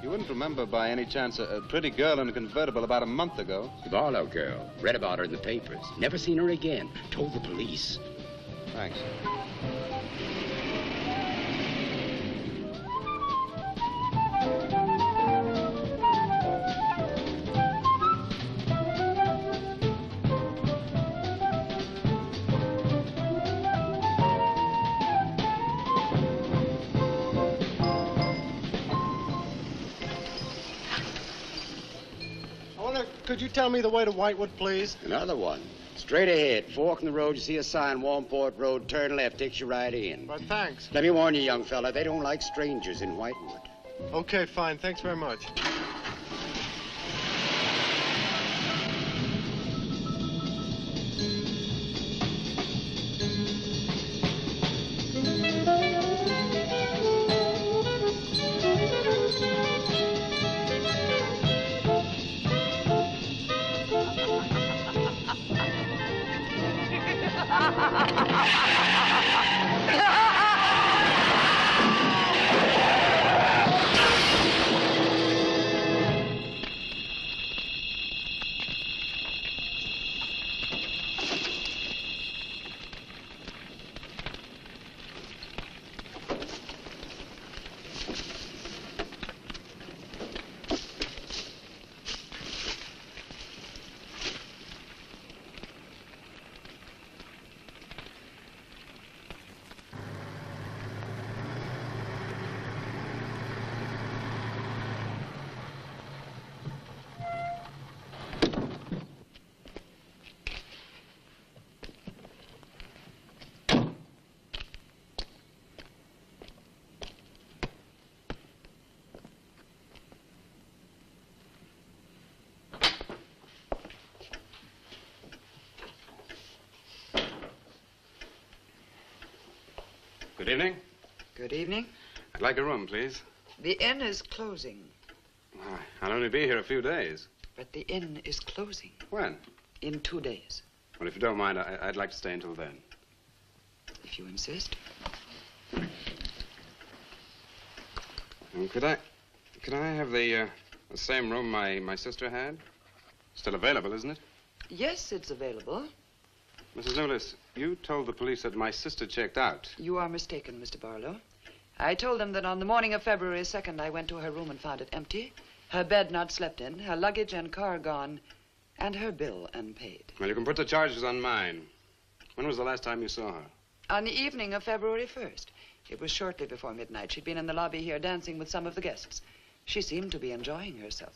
You wouldn't remember by any chance a pretty girl in a convertible about a month ago? The Barlow girl. Read about her in the papers. Never seen her again. Told the police. Thanks. Could you tell me the way to Whitewood, please? Another one. Straight ahead, fork in the road, you see a sign, Wamport Road, turn left, takes you right in. But thanks. Let me warn you, young fella, they don't like strangers in Whitewood. Okay, fine. Thanks very much. Good evening. Good evening. I'd like a room, please. The inn is closing. I'll only be here a few days. But the inn is closing. When? In 2 days. Well, if you don't mind, I'd like to stay until then. If you insist. Could I have the same room my sister had? Still available, isn't it? Yes, it's available. Mrs. Lewis, you told the police that my sister checked out. You are mistaken, Mr. Barlow. I told them that on the morning of February 2nd, I went to her room and found it empty, her bed not slept in, her luggage and car gone, and her bill unpaid. Well, you can put the charges on mine. When was the last time you saw her? On the evening of February 1st. It was shortly before midnight. She'd been in the lobby here dancing with some of the guests. She seemed to be enjoying herself.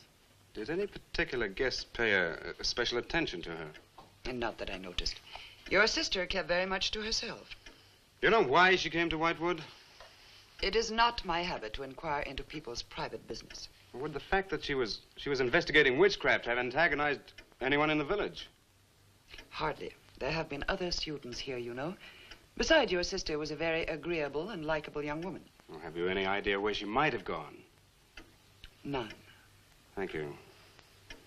Did any particular guest pay a special attention to her? And not that I noticed. Your sister kept very much to herself. You know why she came to Whitewood? It is not my habit to inquire into people's private business. Would the fact that she was investigating witchcraft have antagonized anyone in the village? Hardly. There have been other students here, you know. Besides, your sister was a very agreeable and likable young woman. Well, have you any idea where she might have gone? None. Thank you.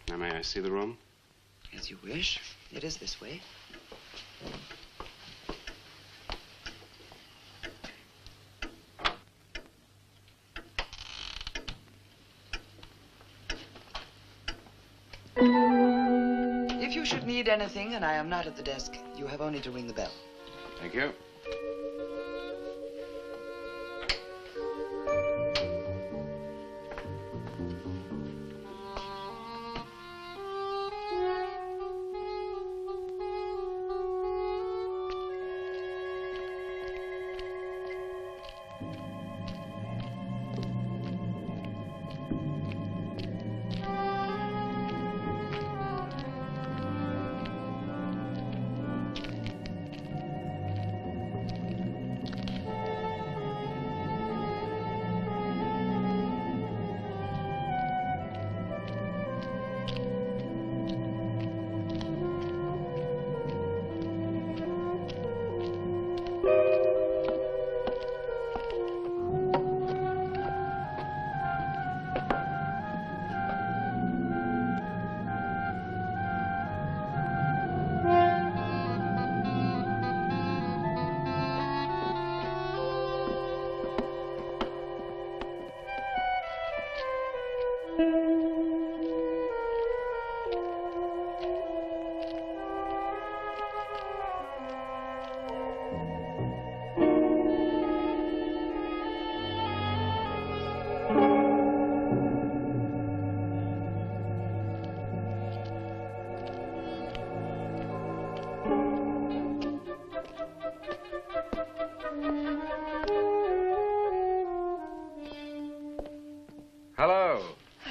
Now, may I see the room? As you wish. It is this way. If you should need anything and I am not at the desk, you have only to ring the bell. Thank you.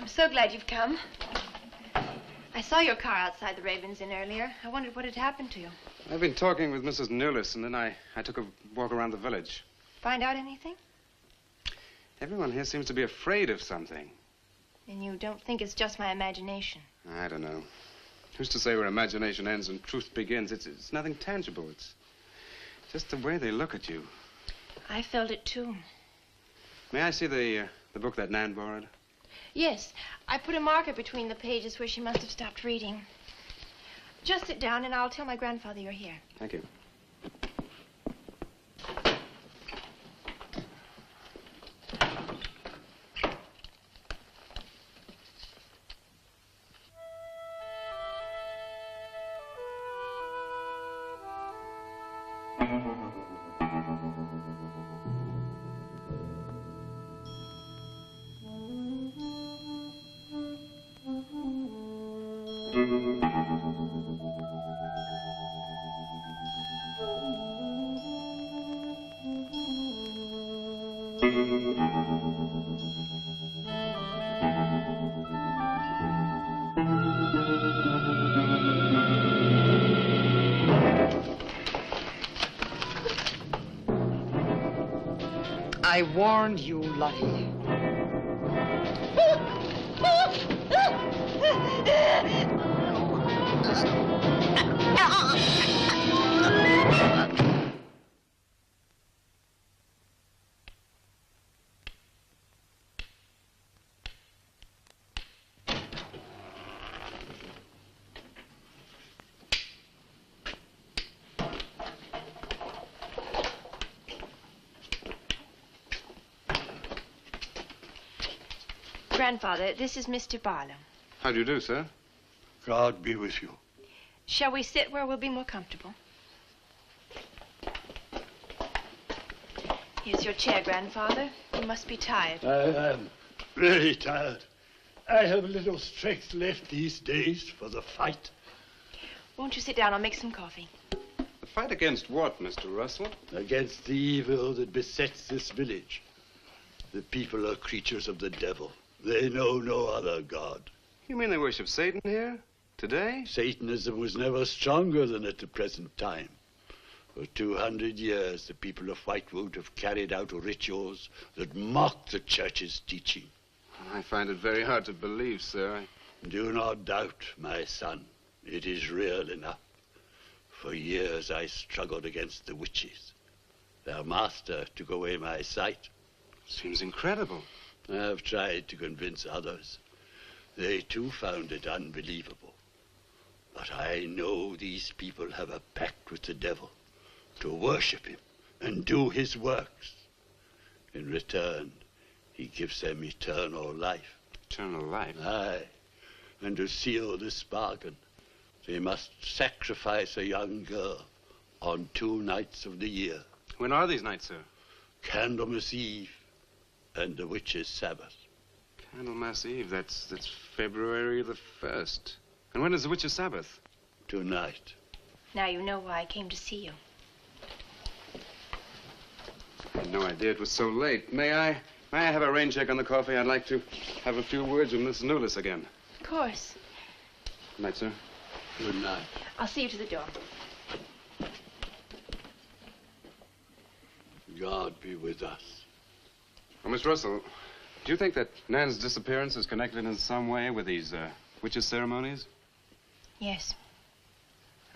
so glad you've come. I saw your car outside the Ravens Inn earlier. I wondered what had happened to you. I've been talking with Mrs. Newless, and then I took a walk around the village. Find out anything? Everyone here seems to be afraid of something. And you don't think it's just my imagination? I don't know. Who's to say where imagination ends and truth begins? It's nothing tangible. It's just the way they look at you. I felt it too. May I see the book that Nan borrowed? Yes, I put a marker between the pages where she must have stopped reading. Just sit down and I'll tell my grandfather you're here. Thank you. I warned you, Lottie. Grandfather, this is Mr. Barlow. How do you do, sir? God be with you. Shall we sit where we'll be more comfortable? Here's your chair, Grandfather. You must be tired. I am really tired. I have little strength left these days for the fight. Won't you sit down? I'll make some coffee. The fight against what, Mr. Russell? Against the evil that besets this village. The people are creatures of the devil. They know no other God. You mean they worship Satan here? Today? Satanism was never stronger than at the present time. For 200 years, the people of Whitewood have carried out rituals that mock the church's teaching. I find it very hard to believe, sir. Do not doubt, my son. It is real enough. For years, I struggled against the witches. Their master took away my sight. Seems incredible. I've tried to convince others. They too found it unbelievable. But I know these people have a pact with the devil to worship him and do his works. In return, he gives them eternal life. Eternal life? Aye. And to seal this bargain, they must sacrifice a young girl on 2 nights of the year. When are these nights, sir? Candlemas Eve and the witch's Sabbath. Candlemas Eve, that's February the 1st. And when is the witch's Sabbath? Tonight. Now you know why I came to see you. I had no idea it was so late. May I have a rain check on the coffee? I'd like to have a few words with Miss Newless again. Of course. Good night, sir. Good night. I'll see you to the door. God be with us. Well, Miss Russell, do you think that Nan's disappearance is connected in some way with these witches' ceremonies? Yes.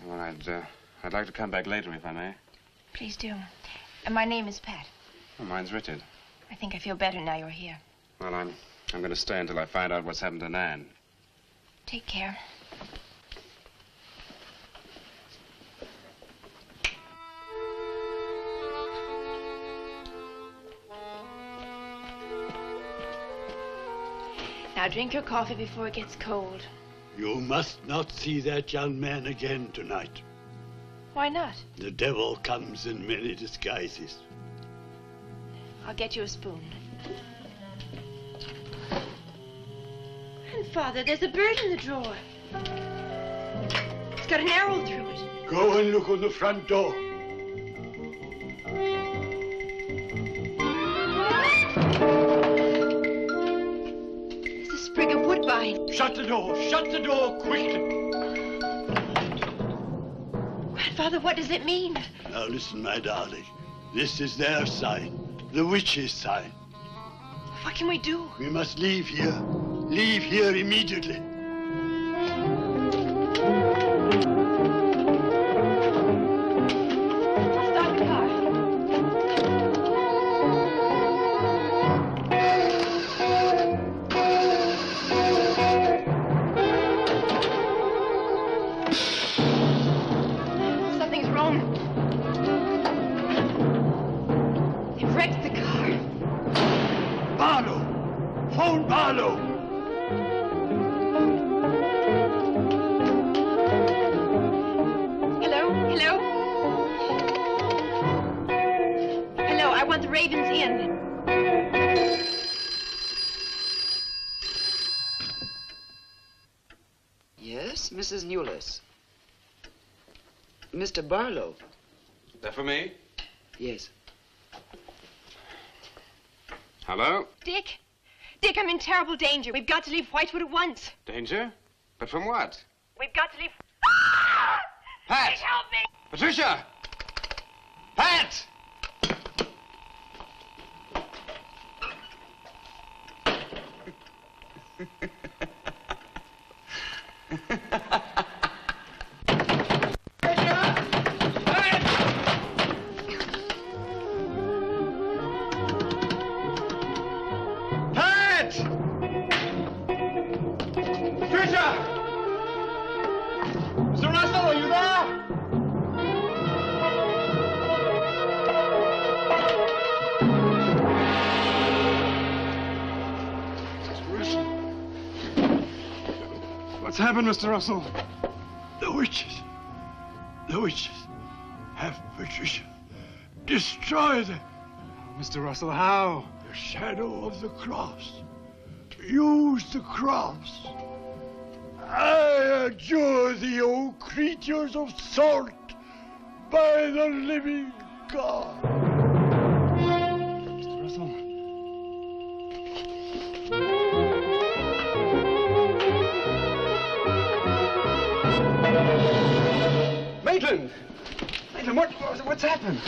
Well, I'd like to come back later, if I may. Please do. And my name is Pat. Well, mine's Richard. I think I feel better now you're here. Well, I'm going to stay until I find out what's happened to Nan. Take care. Now drink your coffee before it gets cold. You must not see that young man again tonight. Why not? The devil comes in many disguises. I'll get you a spoon. Grandfather, there's a bird in the drawer. It's got an arrow through it. Go and look on the front door. There's a sprig of Shut the door! Shut the door quickly! Grandfather, what does it mean? Now listen, my darling. This is their sign. The witch's sign. What can we do? We must leave here. Leave here immediately. Stop the car. Something's wrong. They've wrecked the car. Barlow! Phone Barlow! Hello? Hello? Hello, I want the Ravens Inn. Yes, Mrs. Newless. Mr. Barlow. That for me? Yes. Hello? Dick? Dick, I'm in terrible danger. We've got to leave Whitewood at once. Danger? But from what? We've got to leave... Pat! Dick, help me! Patricia! Pat! Pat! Patricia! Mr. Russell, are you there? What's happened, Mr. Russell? The witches. The witches have Patricia. Destroy them. Mr. Russell, how? The shadow of the cross. Use the cross. I adjure thee, O creatures of salt, by the living God. Mr. Russell. Maitland! Maitland, what's happened?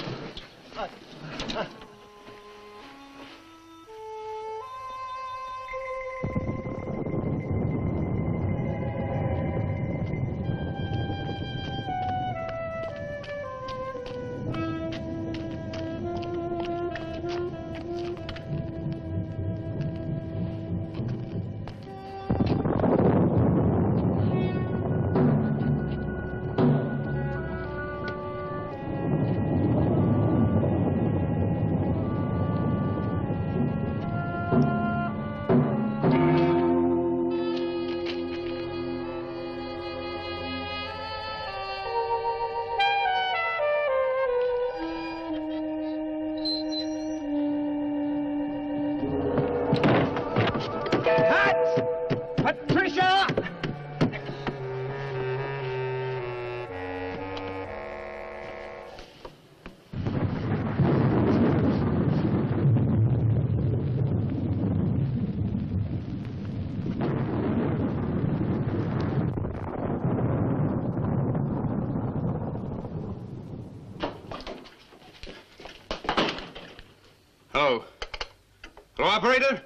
Patricia! Hello. Hello, operator?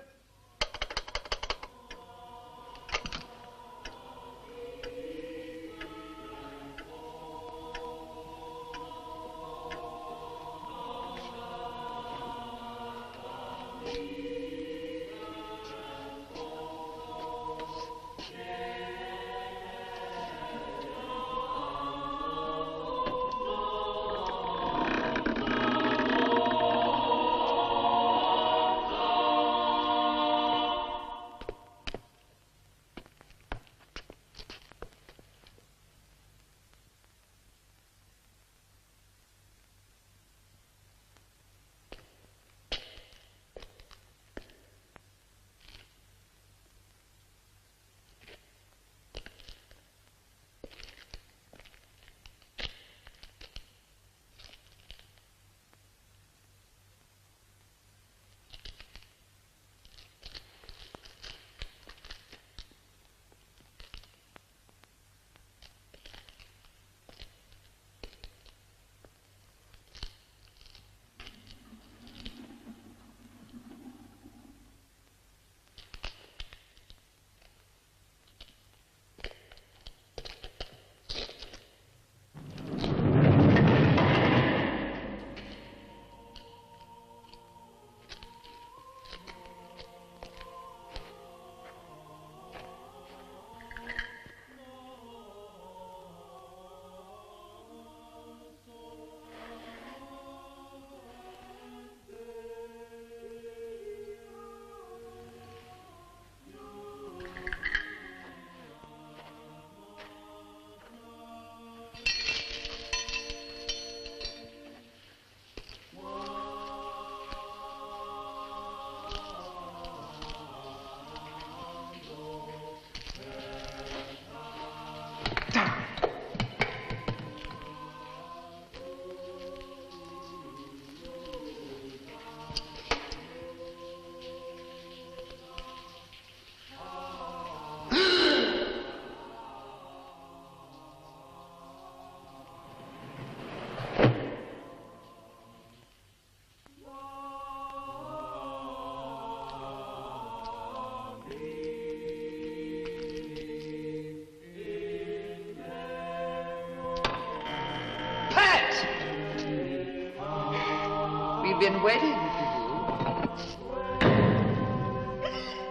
We've been waiting for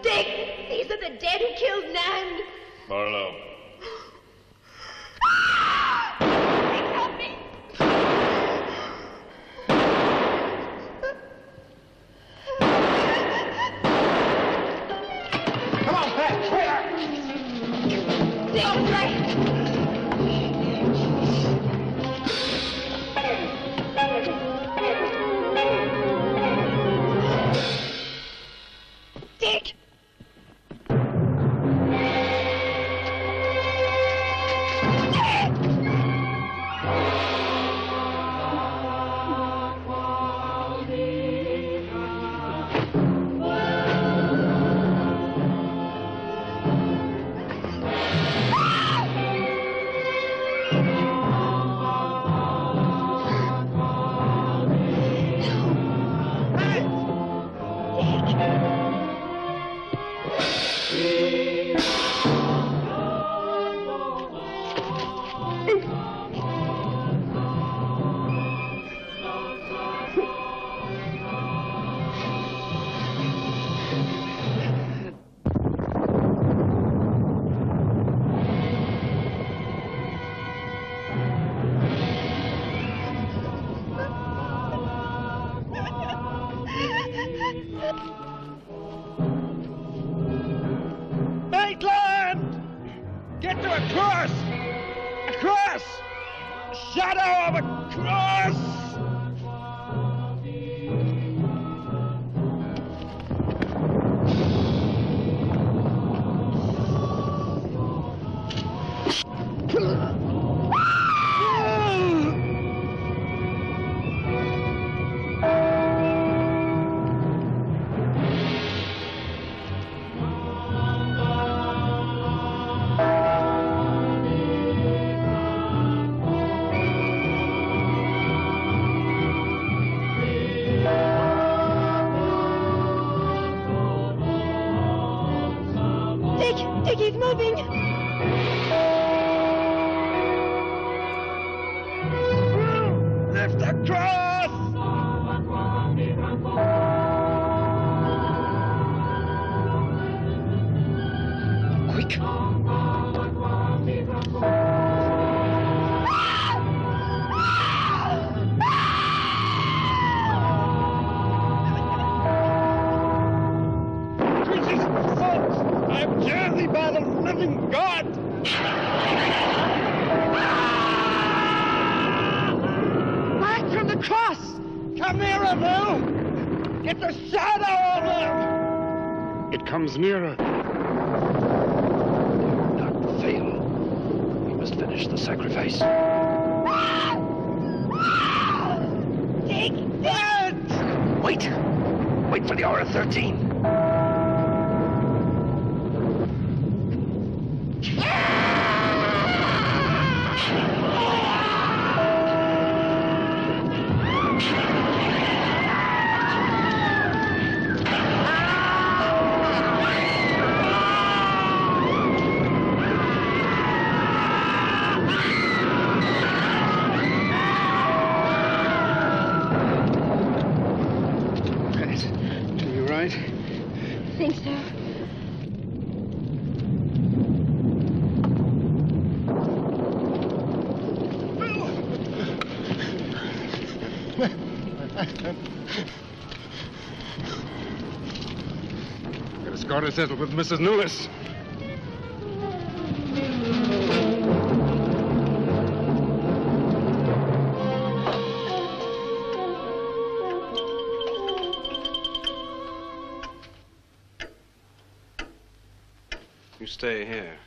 Dick, these are the dead who killed Nan. Barlow. Dick, help me. Come on, Pat! Dick, right. Dick! Maitland! Get to a cross! A cross! Shadow of a cross! Dick, he's moving. Lift the cross! Quick! Jesus, folks! I'm journey by the living God! Back from the cross! Come nearer, Lou! Get the shadow of him! It comes nearer. Not to fail. We must finish the sacrifice. Dick! Wait! Wait for the hour of 13. You right? I think so. Got a score to settle with Mrs. Newless. You stay here.